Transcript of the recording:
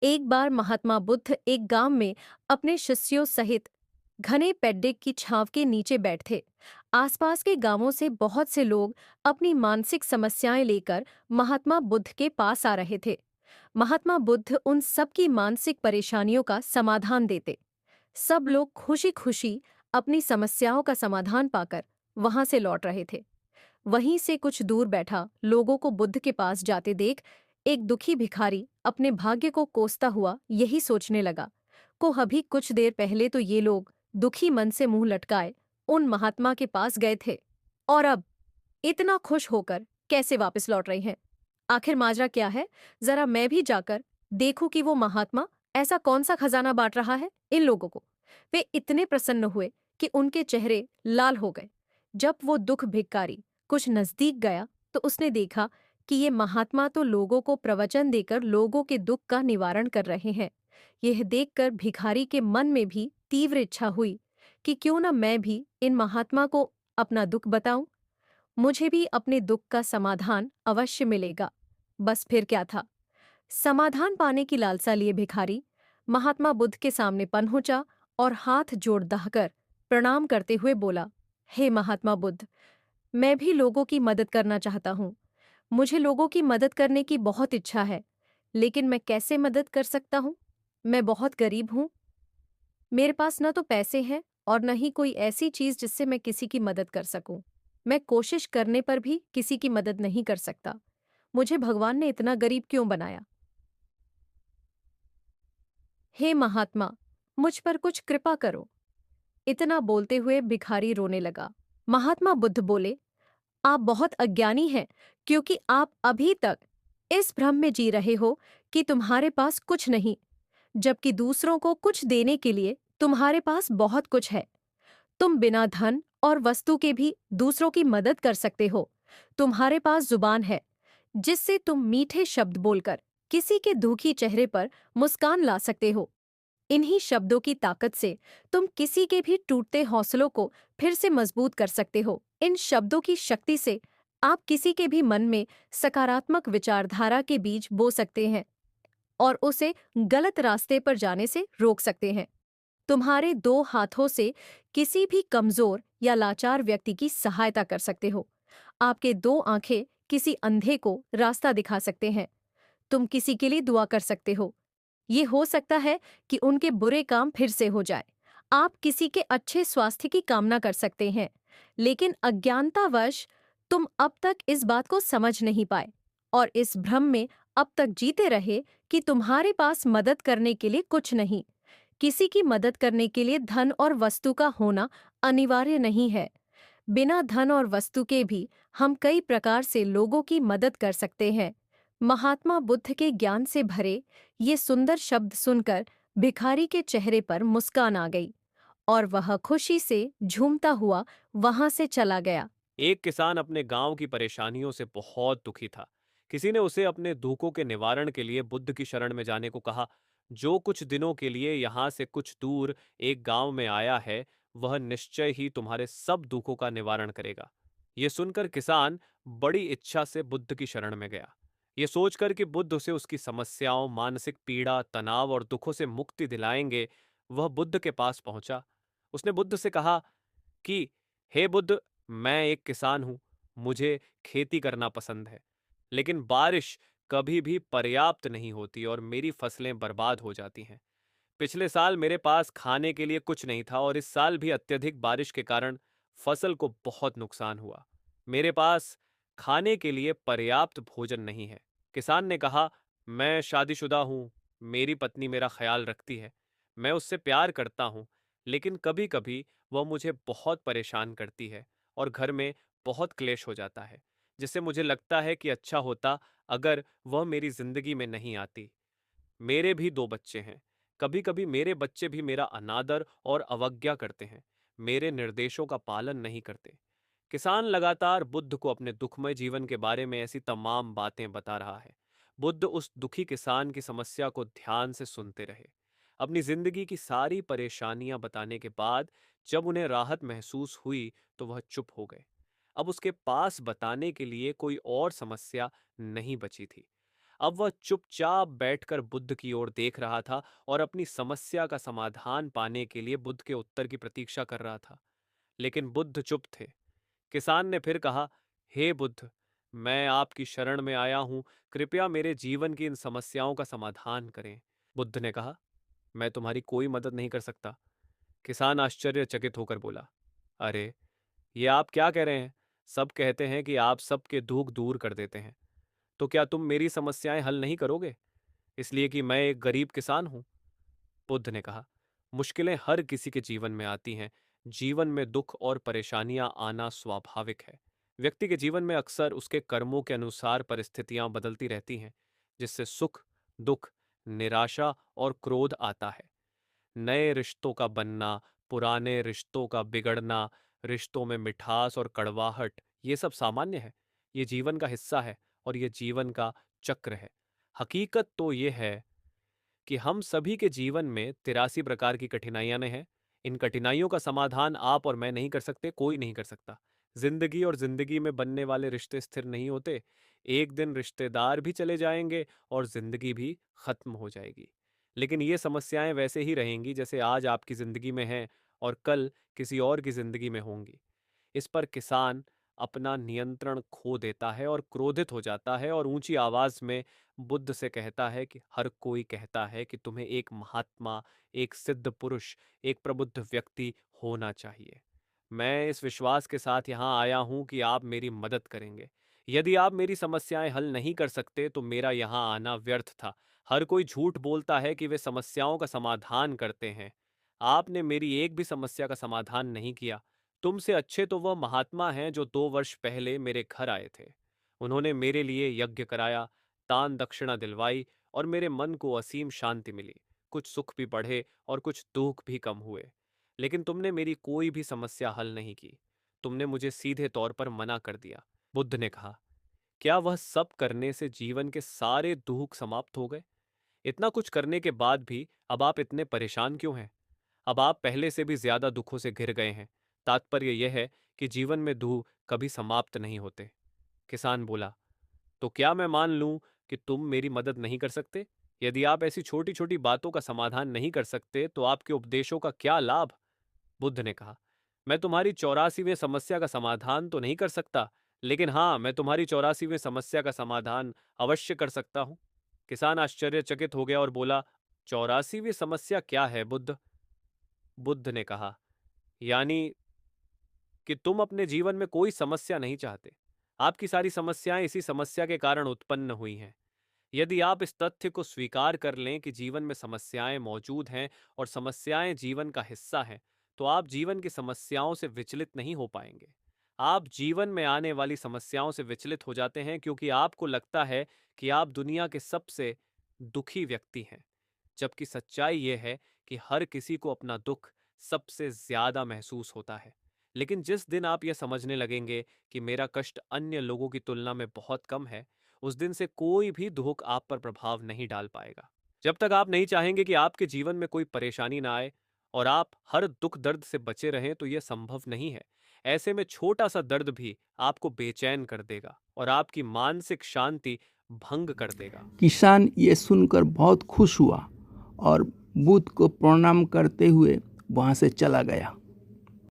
एक बार महात्मा बुद्ध एक गांव में अपने शिष्यों सहित घने पेड्डे की छांव के नीचे बैठे। आसपास के गांवों से बहुत से लोग अपनी मानसिक समस्याएं लेकर महात्मा बुद्ध के पास आ रहे थे। महात्मा बुद्ध उन सब की मानसिक परेशानियों का समाधान देते। सब लोग खुशी खुशी अपनी समस्याओं का समाधान पाकर वहां से लौट रहे थे। वहीं से कुछ दूर बैठा लोगों को बुद्ध के पास जाते देख एक दुखी भिखारी अपने भाग्य को कोसता हुआ यही सोचने लगा को अभी कुछ देर पहले तो ये लोग दुखी मन से मुंह लटकाए उन महात्मा के पास गए थे, और अब इतना खुश होकर कैसे वापस लौट रहे हैं। आखिर माजरा क्या है? जरा मैं भी जाकर देखूं कि वो महात्मा ऐसा कौन सा खजाना बांट रहा है इन लोगों को। वे इतने प्रसन्न हुए कि उनके चेहरे लाल हो गए। जब वो दुख भिखारी कुछ नजदीक गया तो उसने देखा कि ये महात्मा तो लोगों को प्रवचन देकर लोगों के दुख का निवारण कर रहे हैं। यह देखकर भिखारी के मन में भी तीव्र इच्छा हुई कि क्यों न मैं भी इन महात्मा को अपना दुख बताऊं। मुझे भी अपने दुख का समाधान अवश्य मिलेगा। बस फिर क्या था, समाधान पाने की लालसा लिए भिखारी महात्मा बुद्ध के सामने पहुंचा और हाथ जोड़ दहकर प्रणाम करते हुए बोला, हे महात्मा बुद्ध, मैं भी लोगों की मदद करना चाहता हूँ। मुझे लोगों की मदद करने की बहुत इच्छा है, लेकिन मैं कैसे मदद कर सकता हूँ? मैं बहुत गरीब हूँ। मेरे पास न तो पैसे हैं और न ही कोई ऐसी चीज जिससे मैं किसी की मदद कर सकूं। मैं कोशिश करने पर भी किसी की मदद नहीं कर सकता। मुझे भगवान ने इतना गरीब क्यों बनाया? हे महात्मा, मुझ पर कुछ कृपा करो। इतना बोलते हुए भिखारी रोने लगा। महात्मा बुद्ध बोले, आप बहुत अज्ञानी हैं, क्योंकि आप अभी तक इस भ्रम में जी रहे हो कि तुम्हारे पास कुछ नहीं, जबकि दूसरों को कुछ देने के लिए तुम्हारे पास बहुत कुछ है। तुम बिना धन और वस्तु के भी दूसरों की मदद कर सकते हो। तुम्हारे पास जुबान है, जिससे तुम मीठे शब्द बोलकर किसी के दुखी चेहरे पर मुस्कान ला सकते हो। इन्हीं शब्दों की ताकत से तुम किसी के भी टूटते हौसलों को फिर से मजबूत कर सकते हो। इन शब्दों की शक्ति से आप किसी के भी मन में सकारात्मक विचारधारा के बीज बो सकते हैं और उसे गलत रास्ते पर जाने से रोक सकते हैं। तुम्हारे दो हाथों से किसी भी कमजोर या लाचार व्यक्ति की सहायता कर सकते हो। आपके दो आंखें किसी अंधे को रास्ता दिखा सकते हैं। तुम किसी के लिए दुआ कर सकते हो। ये हो सकता है कि उनके बुरे काम फिर से हो जाए। आप किसी के अच्छे स्वास्थ्य की कामना कर सकते हैं, लेकिन अज्ञानतावश तुम अब तक इस बात को समझ नहीं पाए और इस भ्रम में अब तक जीते रहे कि तुम्हारे पास मदद करने के लिए कुछ नहीं। किसी की मदद करने के लिए धन और वस्तु का होना अनिवार्य नहीं है। बिना धन और वस्तु के भी हम कई प्रकार से लोगों की मदद कर सकते हैं। महात्मा बुद्ध के ज्ञान से भरे ये सुंदर शब्द सुनकर भिखारी के चेहरे पर मुस्कान आ गई और वह खुशी से झूमता हुआ वहां से चला गया। एक किसान अपने गांव की परेशानियों से बहुत दुखी था। किसी ने उसे अपने दुखों के निवारण के लिए बुद्ध की शरण में जाने को कहा। जो कुछ दिनों के लिए यहाँ से कुछ दूर एक गांव में आया है, वह निश्चय ही तुम्हारे सब दुखों का निवारण करेगा। ये सुनकर किसान बड़ी इच्छा से बुद्ध की शरण में गया। ये सोचकर कि बुद्ध उसे उसकी समस्याओं, मानसिक पीड़ा, तनाव और दुखों से मुक्ति दिलाएंगे, वह बुद्ध के पास पहुंचा। उसने बुद्ध से कहा कि हे बुद्ध, मैं एक किसान हूँ, मुझे खेती करना पसंद है, लेकिन बारिश कभी भी पर्याप्त नहीं होती और मेरी फसलें बर्बाद हो जाती हैं। पिछले साल मेरे पास खाने के लिए कुछ नहीं था और इस साल भी अत्यधिक बारिश के कारण फसल को बहुत नुकसान हुआ। मेरे पास खाने के लिए पर्याप्त भोजन नहीं है। किसान ने कहा, मैं शादीशुदा हूँ, मेरी पत्नी मेरा ख्याल रखती है, मैं उससे प्यार करता हूँ, लेकिन कभी-कभी वह मुझे बहुत परेशान करती है और घर में बहुत क्लेश हो जाता है, जिससे मुझे लगता है कि अच्छा होता अगर वह मेरी जिंदगी में नहीं आती। मेरे भी दो बच्चे हैं। कभी-कभी मेरे बच्चे भी मेरा अनादर और अवज्ञा करते हैं, मेरे निर्देशों का पालन नहीं करते। किसान लगातार बुद्ध को अपने दुखमय जीवन के बारे में ऐसी तमाम बातें बता रहा है। बुद्ध उस दुखी किसान की समस्या को ध्यान से सुनते रहे। अपनी जिंदगी की सारी परेशानियां बताने के बाद जब उन्हें राहत महसूस हुई तो वह चुप हो गए। अब उसके पास बताने के लिए कोई और समस्या नहीं बची थी। अब वह चुपचाप बैठकर बुद्ध की ओर देख रहा था और अपनी समस्या का समाधान पाने के लिए बुद्ध के उत्तर की प्रतीक्षा कर रहा था। लेकिन बुद्ध चुप थे। किसान ने फिर कहा, हे बुद्ध, मैं आपकी शरण में आया हूं, कृपया मेरे जीवन की इन समस्याओं का समाधान करें। बुद्ध ने कहा, मैं तुम्हारी कोई मदद नहीं कर सकता। किसान आश्चर्यचकित होकर बोला, अरे, ये आप क्या कह रहे हैं? सब कहते हैं कि आप सबके दुख दूर कर देते हैं। तो क्या तुम मेरी समस्याएं हल नहीं करोगे, इसलिए कि मैं एक गरीब किसान हूं? बुद्ध ने कहा, मुश्किलें हर किसी के जीवन में आती हैं। जीवन में दुख और परेशानियां आना स्वाभाविक है। व्यक्ति के जीवन में अक्सर उसके कर्मों के अनुसार परिस्थितियां बदलती रहती हैं, जिससे सुख, दुख, निराशा और क्रोध आता है। नए रिश्तों का बनना, पुराने रिश्तों का बिगड़ना, रिश्तों में मिठास और कड़वाहट, ये सब सामान्य है। ये जीवन का हिस्सा है और ये जीवन का चक्र है। हकीकत तो ये है कि हम सभी के जीवन में 83 प्रकार की कठिनाइयां हैं। इन कठिनाइयों का समाधान आप और मैं नहीं कर सकते, कोई नहीं कर सकता। जिंदगी और जिंदगी में बनने वाले रिश्ते स्थिर नहीं होते। एक दिन रिश्तेदार भी चले जाएंगे और जिंदगी भी खत्म हो जाएगी। लेकिन ये समस्याएं वैसे ही रहेंगी जैसे आज आपकी जिंदगी में हैं और कल किसी और की जिंदगी में होंगी। इस पर किसान अपना नियंत्रण खो देता है और क्रोधित हो जाता है और ऊंची आवाज में बुद्ध से कहता है कि हर कोई कहता है कि तुम्हें एक महात्मा, एक सिद्ध पुरुष, एक प्रबुद्ध व्यक्ति होना चाहिए। मैं इस विश्वास के साथ यहाँ आया हूँ कि आप मेरी मदद करेंगे। यदि आप मेरी समस्याएं हल नहीं कर सकते तो मेरा यहाँ आना व्यर्थ था। हर कोई झूठ बोलता है कि वे समस्याओं का समाधान करते हैं। आपने मेरी एक भी समस्या का समाधान नहीं किया। तुमसे अच्छे तो वह महात्मा हैं जो 2 वर्ष पहले मेरे घर आए थे। उन्होंने मेरे लिए यज्ञ कराया, दान दक्षिणा दिलवाई और मेरे मन को असीम शांति मिली। कुछ सुख भी बढ़े और कुछ दुख भी कम हुए। लेकिन तुमने मेरी कोई भी समस्या हल नहीं की। तुमने मुझे सीधे तौर पर मना कर दिया। बुद्ध ने कहा, क्या वह सब करने से जीवन के सारे दुख समाप्त हो गए? इतना कुछ करने के बाद भी अब आप इतने परेशान क्यों हैं? अब आप पहले से भी ज्यादा दुखों से घिर गए हैं। तात्पर्य यह है कि जीवन में दुख कभी समाप्त नहीं होते। किसान बोला, तो क्या मैं मान लूं कि तुम मेरी मदद नहीं कर सकते? यदि आप ऐसी छोटी छोटी बातों का समाधान नहीं कर सकते तो आपके उपदेशों का क्या लाभ? बुद्ध ने कहा, मैं तुम्हारी 84वीं समस्या का समाधान तो नहीं कर सकता, लेकिन हाँ, मैं तुम्हारी 84वीं समस्या का समाधान अवश्य कर सकता हूँ। किसान आश्चर्यचकित हो गया और बोला, 84वीं समस्या क्या है बुद्ध? बुद्ध ने कहा, यानी कि तुम अपने जीवन में कोई समस्या नहीं चाहते। आपकी सारी समस्याएं इसी समस्या के कारण उत्पन्न हुई हैं। यदि आप इस तथ्य को स्वीकार कर लें कि जीवन में समस्याएं मौजूद हैं और समस्याएं जीवन का हिस्सा हैं, तो आप जीवन की समस्याओं से विचलित नहीं हो पाएंगे। आप जीवन में आने वाली समस्याओं से विचलित हो जाते हैं क्योंकि आपको लगता है कि आप दुनिया के सबसे दुखी व्यक्ति हैं, जबकि सच्चाई यह है कि हर किसी को अपना दुख सबसे ज्यादा महसूस होता है। लेकिन जिस दिन आप यह समझने लगेंगे कि मेरा कष्ट अन्य लोगों की तुलना में बहुत कम है, उस दिन से कोई भी दुख आप पर प्रभाव नहीं डाल पाएगा। जब तक आप नहीं चाहेंगे कि आपके जीवन में कोई परेशानी ना आए और आप हर दुख दर्द से बचे रहें, तो यह संभव नहीं है। ऐसे में छोटा सा दर्द भी आपको बेचैन कर देगा और आपकी मानसिक शांति भंग कर देगा। किसान ये सुनकर बहुत खुश हुआ और बुद्ध को प्रणाम करते हुए वहाँ से चला गया।